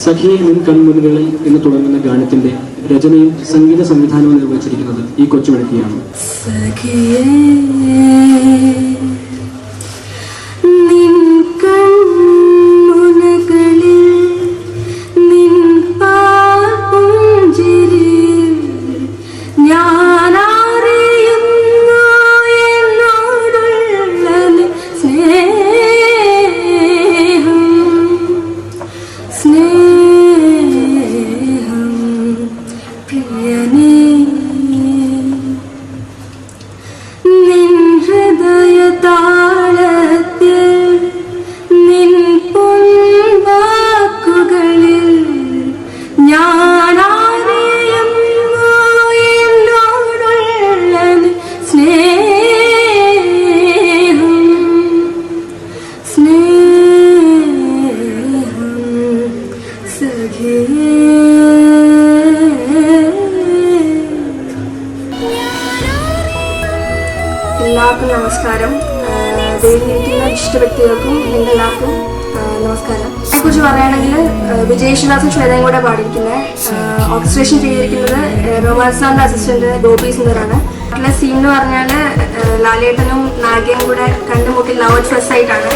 സഖിയെ നിൻ കൺമുനുകളിൽ എന്ന് തുടങ്ങുന്ന ഗാനത്തിന്റെ രചനയും സംഗീത സംവിധാനവും നിർവഹിച്ചിരിക്കുന്നത് ഈ കൊച്ചുമിടുക്കിയാണ്. എല്ലാവർക്കും നമസ്കാരം. ദൈവത്തിൻ്റെ ഇഷ്ടവ്യക്തികൾക്കും നിങ്ങളെല്ലാവർക്കും നമസ്കാരം. അതിനെക്കുറിച്ച് പറയുകയാണെങ്കിൽ വിജയ് യേശുദാസും ശ്വേതയും കൂടെ പാടിയിരിക്കുന്നത് ഓർക്കസ്ട്രേഷൻ ചെയ്തിരിക്കുന്നത് റൊമാൻസാറിൻ്റെ അസിസ്റ്റന്റ് ഗോപി സുന്ദറാണ്. അതിലെ സീൻ എന്ന് പറഞ്ഞാൽ ലാലേട്ടനും നാഗയും കൂടെ കണ്ടുമുട്ടി ലവ് അറ്റ് ഫസ്റ്റ് സൈറ്റ് ആണ്.